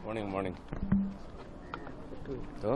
Morning তো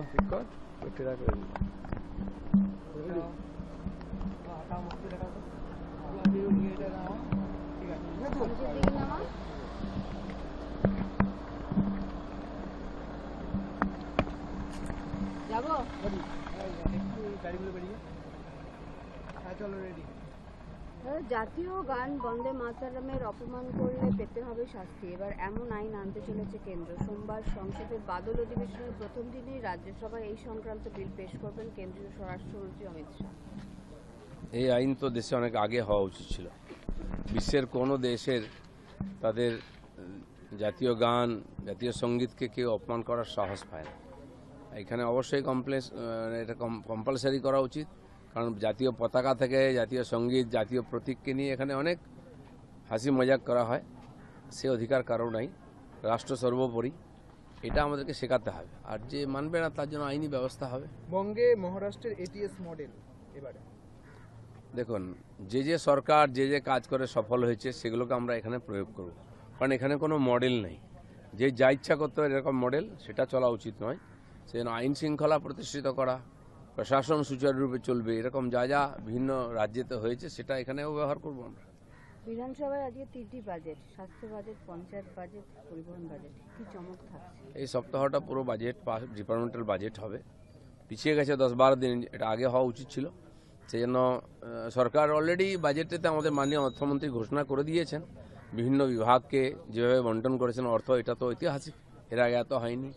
জাতীয় গান বন্দে মাতরমের অপমান করলে পেতে হবে শাস্তি। এবার এমন আইন আনতে চলেছে কেন্দ্র। সোমবার সংসদের বাদল অধিবেশনের প্রথম দিনেই রাজ্যসভায় এই সংক্রান্ত বিল পেশ করবেন কেন্দ্রীয় স্বরাষ্ট্রমন্ত্রী অমিত শাহ। এই আইন তো দেশে অনেক আগে হওয়া উচিত ছিল। বিশ্বের কোনো দেশের তাদের জাতীয় গান জাতীয় সঙ্গীতকে কেউ অপমান করার সাহস পায় না। এখানে অবশ্যই এটা কম্পালসারি করা উচিত, কারণ জাতীয় পতাকা থেকে জাতীয় সঙ্গীত জাতীয় প্রতীককে নিয়ে এখানে অনেক হাসি মজাক করা হয়। সে অধিকার কারো নাই, রাষ্ট্র সর্বোপরি, এটা আমাদেরকে শেখাতে হবে। আর যে মানবে না তার জন্য আইনি ব্যবস্থা হবে। বঙ্গে মহারাষ্ট্রের এটিএস মডেল এবারে দেখুন, যে সরকার যে কাজ করে সফল হয়েছে সেগুলোকে আমরা এখানে প্রয়োগ করব, কারণ এখানে কোনো মডেল নেই। যে যা ইচ্ছা করতে হয় এরকম মডেল, সেটা চলা উচিত নয়। সেজন্য আইন শৃঙ্খলা প্রতিষ্ঠিত করা, প্রশাসন সুচারুরূপে চলবে, এরকম যা বিভিন্ন রাজ্যেতে হয়েছে সেটা এখানেও ব্যবহার করব আমরা। বিধানসভায় আজকে 3টি বাজেট, স্বাস্থ্য বাজেট, পঞ্চায়েত বাজেট, পরিবহন বাজেট, কি চমক থাকছে? এই সপ্তাহটা পুরো বাজেট ডিপার্টমেন্টাল বাজেট হবে। পিছিয়ে গেছে 10-12 দিন, এটা আগে হওয়া উচিত ছিল। সেই জন্য সরকার অলরেডি বাজেটেতে আমাদের মাননীয় অর্থমন্ত্রী ঘোষণা করে দিয়েছেন বিভিন্ন বিভাগকে যেভাবে বন্টন করেছেন অর্থ, এটা তো ঐতিহাসিক, এর আগে এত হয়নি।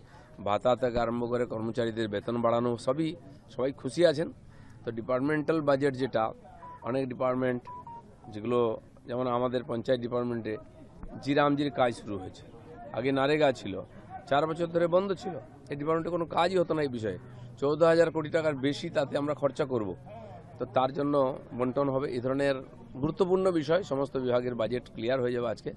ভাতা থেকে আরম্ভ করে কর্মচারীদের বেতন বাড়ানো, সবাই খুশি আছেন। তো ডিপার্টমেন্টাল বাজেট যেটা, অনেক ডিপার্টমেন্ট যেগুলো, যেমন আমাদের পঞ্চায়েত ডিপার্টমেন্টে জিরামজির কাজ শুরু হয়েছে। আগে নারেগা ছিল, 4 বছর ধরে বন্ধ ছিল। এই ডিপার্টমেন্টে কোনো কাজই হতো না এই বিষয়ে। 14,000 কোটি টাকার বেশি তাতে আমরা খরচা করব, তো তার জন্য বন্টন হবে। এই ধরনের গুরুত্বপূর্ণ বিষয়, সমস্ত বিভাগের বাজেট ক্লিয়ার হয়ে যাবে আজকে।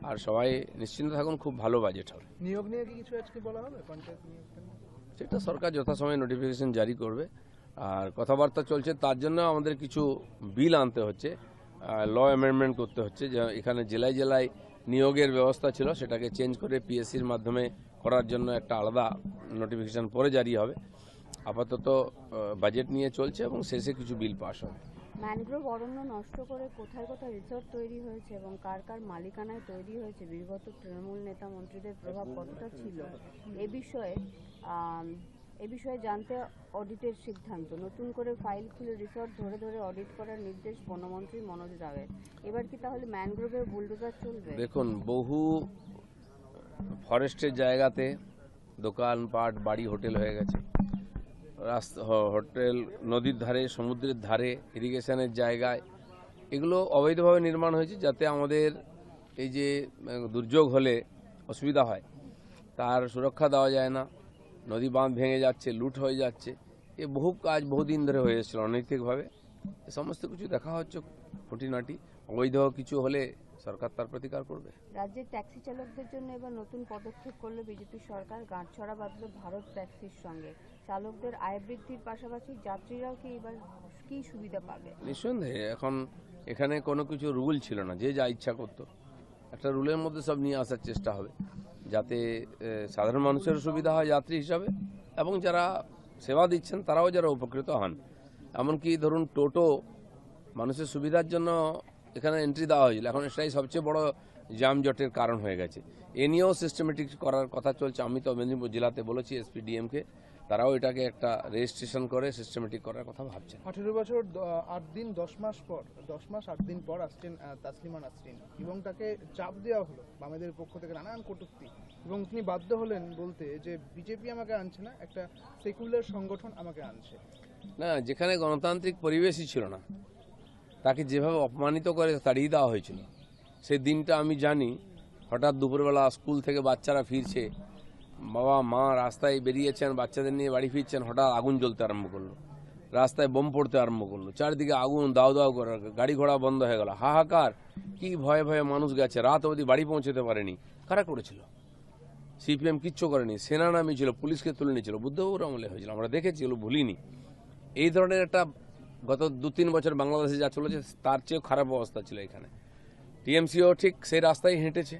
আর সবাই নিশ্চিন্ত থাকুন, খুব ভালো বাজেট হবে। নিয়োগ নিয়ে কি কিছু আজকে বলা হবে? পঞ্চায়েত নিয়োগ সেটা সরকার যথাসময়ে নোটিফিকেশন জারি করবে। আর কথাবার্তা চলছে, তার জন্য আমাদের কিছু বিল আনতে হচ্ছে, ল অ্যামেন্ডমেন্ট করতে হচ্ছে। যে এখানে জেলায় জেলায় নিয়োগের ব্যবস্থা ছিল, সেটাকে চেঞ্জ করে পিএসসির মাধ্যমে করার জন্য একটা আলাদা নোটিফিকেশন পরে জারি হবে। আপাতত বাজেট নিয়ে চলছে এবং শেষে কিছু বিল পাস হবে। ম্যানগ্রোভ অরণ্য নষ্ট করে কোথায় কোথায় রিসোর্ট তৈরি হয়েছে এবং কার কার মালিকানায় তৈরি হয়েছে, বিগত তৃণমূল নেতা মন্ত্রীদের প্রভাব কতটা ছিল, এ বিষয়ে জানতে অডিটের সিদ্ধান্ত। নতুন করে ফাইল খুলে রিসোর্ট ধরে ধরে অডিট করার নির্দেশ বনমন্ত্রী মনোজ রায়ের। এবার কি তাহলে ম্যানগ্রোভে বুলডোজার চলবে? দেখুন, বহু ফরেস্টের জায়গাতে দোকানপাট, বাড়ি, হোটেল হয়ে গেছে। হোটেল নদীর ধারে, সমুদ্রের ধারে, ইরিগেশনের জায়গায় এগুলো অবৈধভাবে নির্মাণ হয়েছে, যাতে আমাদের এই যে দুর্যোগ হলে অসুবিধা হয় তার সুরক্ষা দেওয়া যায় না। নদী বাঁধ ভেঙে যাচ্ছে, লুট হয়ে যাচ্ছে। এ বহু কাজ বহুদিন ধরে হয়ে এসেছিল অনৈতিকভাবে। সমস্ত কিছু দেখা হচ্ছে, খুঁটিনাটি অবৈধ কিছু হলে সরকার তার প্রতিকার করবে। রাজ্যের ট্যাক্সি চালকদের জন্য এবার নতুন পদক্ষেপ করলো বিজেপি সরকার। গাঁটছড়া বাঁধল ভারত ট্যাক্সির সঙ্গে। চালকদের আয় বৃদ্ধির পাশাপাশি যাত্রীরাও কি এবার কি সুবিধা পাবে? নিঃসন্দেহে এখন এখানে কোনো কিছু রুল ছিল না, যে যা ইচ্ছা করতো। একটা রুলের মধ্যে সব নিয়ে আসার চেষ্টা হবে, যাতে সাধারণ মানুষের সুবিধা হয় যাত্রী হিসাবে, এবং যারা সেবা দিচ্ছেন তারাও যারা উপকৃত হন। এমনকি ধরুন টোটো মানুষের সুবিধার জন্য এখানে এন্ট্রি দেওয়া হয়েছিল, এখন এটাই সবচেয়ে বড় যানজটের কারণ হয়ে গেছে। এ নিয়েও সিস্টেমেটিক করার কথা চলছে। আমি তো মেদিনীপুর জেলাতে বলেছি এসপিডিএমকে, তারাও এটাকে একটা রেজিস্ট্রেশন করে সিস্টেমেটিক করার কথা ভাবছেন। 18 বছর 8 দিন 10 মাস পর 10 মাস 8 দিন পর আসছেন তাসলিমা নাসরিন, এবং তাকে চাপ দেওয়া হলো বামেদের পক্ষ থেকে নানান কটূক্তি, এবং তিনি বাধ্য হলেন বলতে যে বিজেপি আমাকে আনছে না, একটা সেকুলার সংগঠন আমাকে আনছে। না, যেখানে গণতান্ত্রিক পরিবেশই ছিল না, তাকে যেভাবে অপমানিত করে তাড়িয়ে দেওয়া হয়েছিল, সেই দিনটা আমি জানি। হঠাৎ দুপুরবেলা স্কুল থেকে বাচ্চারা ফিরছে, বাবা মা রাস্তায় বেরিয়েছেন, বাচ্চাদের নিয়ে বাড়ি ফিরছেন, হঠাৎ আগুন জ্বলতে আরম্ভ করলো, রাস্তায় বোম পড়তে আরম্ভ করলো, চারিদিকে আগুন দাও দাও করে, গাড়ি ঘোড়া বন্ধ হয়ে গেল, হাহাকার। কি ভয়ে ভয়ে মানুষ গেছে, রাত অবধি বাড়ি পৌঁছতে পারেনি। কারা করেছিল? সিপিএম কিচ্ছু করেনি, সেনা নামিয়েছিল, পুলিশকে তুলে নিয়েছিল, বুদ্ধবাবুর আমলে হয়েছিল, আমরা দেখেছি, এগুলো ভুলিনি। এই ধরনের একটা গত 2-3 বছর বাংলাদেশে যা চলেছে তার চেয়েও খারাপ অবস্থা ছিল এখানে। টিএমসিও ঠিক সেই রাস্তায় হেঁটেছে,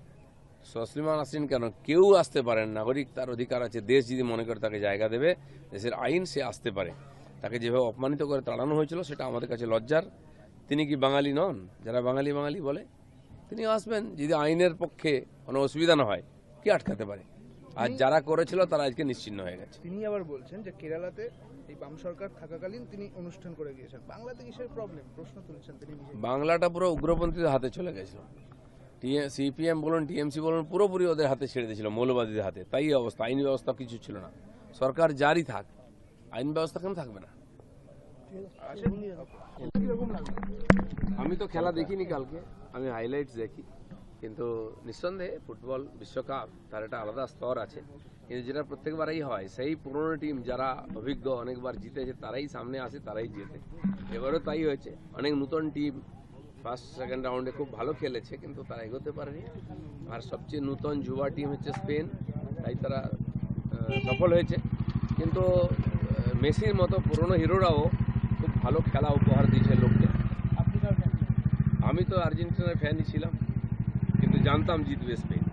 তসলিমা নাসরিন কেন, কেউ আসতে পারেন, নাগরিক তার অধিকার আছে, দেশ যদি মনে করে তাকে জায়গা দেবে, দেশের আইন সে আসতে পারে। তাকে যেভাবে অপমানিত করে তাড়ানো হয়েছিল সেটা আমাদের কাছে লজ্জার। তিনি কি বাঙালি নন? যারা বাঙালি বাঙালি বলে তিনি আসবেন, যদি আইনের পক্ষে কোনো অসুবিধা না হয়, কি আটকাতে পারে? আর যারা করেছিল তারা আজকে নিশ্চিহ্ন হয়ে গেছে। তিনি আবার বলছেন যে কেরালাতে এই বাম সরকার থাকাকালীন তিনি অনুষ্ঠান করে গিয়েছেন, বাংলাতে কিসের প্রবলেম প্রশ্ন তুলছেন তিনি নিজে। বাংলাটা পুরো উগ্রপন্থীদের হাতে চলে গেছিল। সিপিএম বলুন, টিএমসি বলুন, পুরোপুরি ওদের হাতে ছেড়ে দিয়েছিল, মৌলবাদীদের হাতে। তাই এই অবস্থা, আইন ব্যবস্থা কিছু ছিল না। সরকার জারি থাক, আইন ব্যবস্থা কেন থাকবে না? আমি তো খেলা দেখিনি কালকে, আমি হাইলাইটস দেখি, কিন্তু নিঃসন্দেহে ফুটবল বিশ্বকাপ তার একটা আলাদা স্তর আছে। কিন্তু যেটা প্রত্যেকবারই হয়, সেই পুরনো টিম যারা অভিজ্ঞ অনেকবার জিতেছে তারাই সামনে আসে, তারাই জেতে। এবারও তাই হয়েছে। অনেক নতুন টিম ফার্স্ট সেকেন্ড রাউন্ডে খুব ভালো খেলেছে, কিন্তু তারা এগোতে পারেনি। আর সবচেয়ে নতুন যুবা টিম হচ্ছে স্পেন, তাই তারা সফল হয়েছে। কিন্তু মেসির মতো পুরনো হিরোরাও খুব ভালো খেলা উপহার দিয়েছে লোককে। আমি তো আর্জেন্টিনার ফ্যানই ছিলাম, কিন্তু জানতাম জিতবে স্পেন।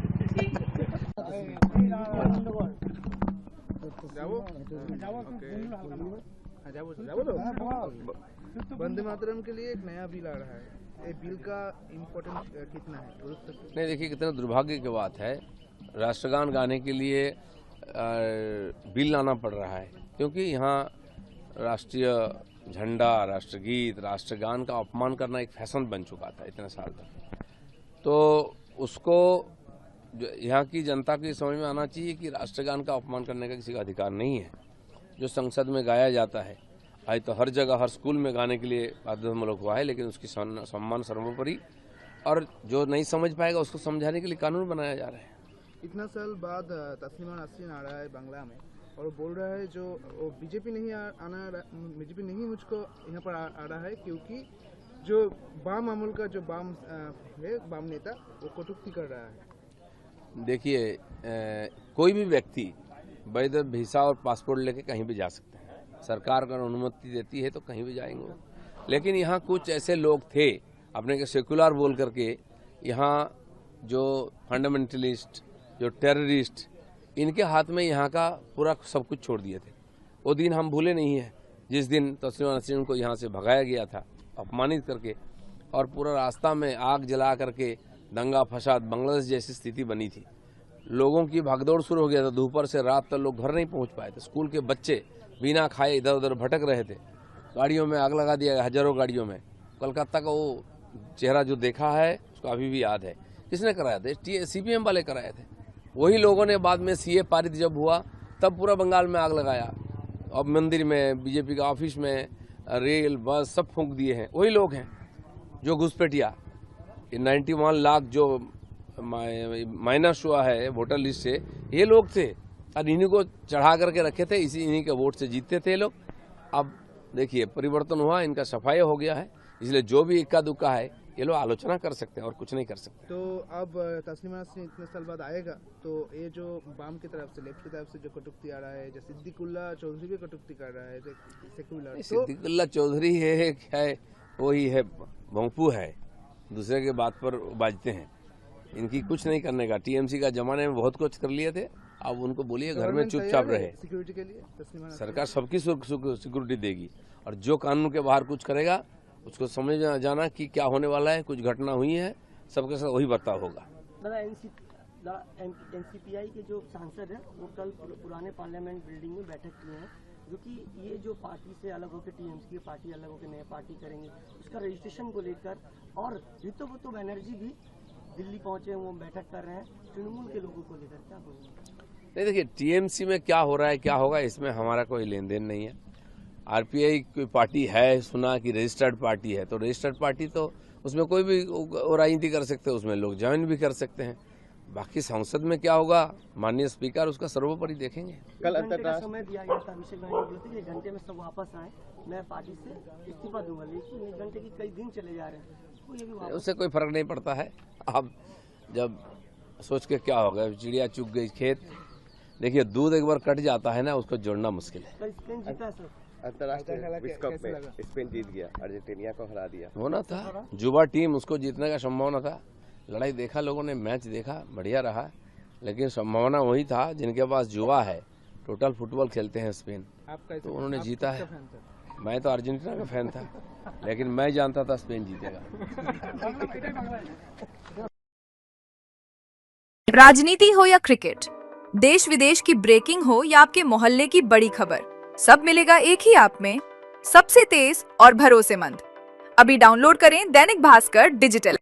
वंदे मातरम के लिए एक नया बिल आ रहा है, ये बिल का इम्पोर्टेंस कितना है, गुरुत्व कितना? नहीं, देखिए कितना दुर्भाग्य की बात है, राष्ट्रगान गाने के लिए बिल लाना पड़ रहा है, क्योंकि यहाँ राष्ट्रीय झंडा, राष्ट्रगीत, राष्ट्रगान का अपमान करना एक फैशन बन चुका था इतने साल तक। तो उसको यहाँ की जनता की समझ में आना चाहिए कि राष्ट्रगान का अपमान करने का किसी का अधिकार नहीं है। जो संसद में गाया जाता है, आज तो हर जगह हर स्कूल में गाने के लिए बाध्यतामूलक हुआ है, लेकिन उसकी सम्मान सर्वोपरि, और जो नहीं समझ पाएगा उसको समझाने के लिए कानून बनाया जा रहा है। इतना साल बाद तस्लीमा नासरीन आ रहा है बांग्ला में, और वो बोल रहा है जो बीजेपी नहीं मुझको यहाँ पर आ रहा है, क्योंकि जो वाम अमूल का जो वाम है, वाम नेता, वो कटूक्ति कर रहा है। देखिए, कोई भी व्यक्ति वैध वीसा और पासपोर्ट लेके कहीं भी जा सकते हैं। सरकार अगर अनुमति देती है तो कहीं भी जाएंगे। लेकिन यहाँ कुछ ऐसे लोग थे अपने के सेकुलर बोल करके, यहाँ जो फंडामेंटलिस्ट, जो टेररिस्ट, इनके हाथ में यहाँ का पूरा सब कुछ छोड़ दिए थे। वो दिन हम भूले नहीं है, जिस दिन तस्लीमा नसरीन को यहाँ से भगाया गया था अपमानित करके, और पूरा रास्ता में आग जला करके दंगा फसाद, बांग्लादेश जैसी स्थिति बनी थी। लोगों की भागदौड़ शुरू हो गया था, दोपहर से रात तक लोग घर नहीं पहुंच पाए थे। स्कूल के बच्चे बिना खाए इधर उधर भटक रहे थे। गाड़ियों में आग लगा दिया गया, हजारों गाड़ियों में। कोलकाता का वो चेहरा जो देखा है उसको अभी भी याद है। किसने कराया था? सीपीएम वाले कराए थे। वही लोगों ने बाद में सीए पारित जब हुआ तब पूरा बंगाल में आग लगाया। अब मंदिर में, बीजेपी का ऑफिस में, रेल बस सब फूंक दिए हैं। वही लोग हैं जो घुसपैठिया। 91 लाख जो माइनस हुआ है वोटर लिस्ट से, ये लोग थे, और इन्हीं को चढ़ा करके रखे थे, इन्हीं के वोट से जीतते थे लोग। अब देखिए परिवर्तन हुआ, इनका सफाई हो गया है, इसलिए जो भी इक्का दुक्का है ये लोग आलोचना कर सकते हैं और कुछ नहीं कर सकते। तो अब तस्लीमा नसरीन इतने साल बाद आएगा, तो ये जो वाम की तरफ से, लेफ्ट की तरफ से जो कटुक्ति आ रहा है, जो सिद्दीकुल्ला चौधरी भी कटुक्ति कर रहा है, सेकुलर, तो सिद्दीकुल्ला चौधरी है वही है, भोंपू है, दूसरे के बात पर बाजते हैं। इनकी कुछ नहीं करने का। टीएमसी का जमाने में बहुत कुछ कर लिए थे, अब उनको बोलिए घर में चुपचाप रहे। सिक्योरिटी के लिए तस्लीमा सरकार सबकी सिक्योरिटी देगी, और जो कानून के बाहर कुछ करेगा उसको समझ जाना कि क्या होने वाला है। कुछ घटना हुई है, सबके साथ वही बर्ताव होगा। एनसीपीआई के जो सांसद हैं वो कल पुराने पार्लियामेंट बिल्डिंग में बैठक किए हैं, जो कि ये जो पार्टी से अलग होकर टीएमसी की पार्टी अलग होकर नई पार्टी करेंगे, उसका रजिस्ट्रेशन को लेकर, और ऋतुव्रत बनर्जी भी दिल्ली पहुंचे, वो बैठक कर रहे हैं तृणमूल के लोगों को लेकर, क्या बोलेंगे? नहीं, देखिए टीएमसी में क्या हो रहा है, क्या होगा, इसमें हमारा कोई लेन देन नहीं है। आरपीआई कोई पार्टी है, सुना कि रजिस्टर्ड पार्टी है, तो रजिस्टर्ड पार्टी तो उसमें कोई भी राजनीति कर सकते हैं, उसमें लोग ज्वाइन भी कर सकते हैं। बाकी संसद में क्या होगा, माननीय स्पीकर उसका सर्वोपरि देखेंगे। कल अंतर्राष्ट्रीय समय दिया गया था, अभिषेक बैनर्जी बोले थे कि 1 घंटे में सब वापस आए, मैं पार्टी से इस्तीफा दूंगा, लेकिन 1 घंटे की कई दिन चले जा रहे हैं, उससे कोई फर्क नहीं पड़ता है। अब जब सोच के क्या होगा, चिड़िया चुग गई खेत। देखिए, दूध एक बार कट जाता है ना, उसको जोड़ना मुश्किल है। अंतर्राष्ट्रीय विश्व कप में स्पेन जीत गया, अर्जेंटीना को हरा दिया। होना था, युवा टीम, उसको जीतने का संभावना था, लड़ाई देखा, लोगों ने मैच देखा, बढ़िया रहा, लेकिन संभावना वही था जिनके पास जुआ है, टोटल फुटबॉल खेलते हैं स्पेन, आपका तो उन्होंने जीता है। फैन था। मैं तो अर्जेंटीना का फैन था, लेकिन मैं जानता था स्पेन जीतेगा। राजनीति हो या क्रिकेट, देश विदेश की ब्रेकिंग हो या आपके मोहल्ले की बड़ी खबर, सब मिलेगा एक ही ऐप में, सबसे तेज और भरोसेमंद। अभी डाउनलोड करें दैनिक भास्कर डिजिटल।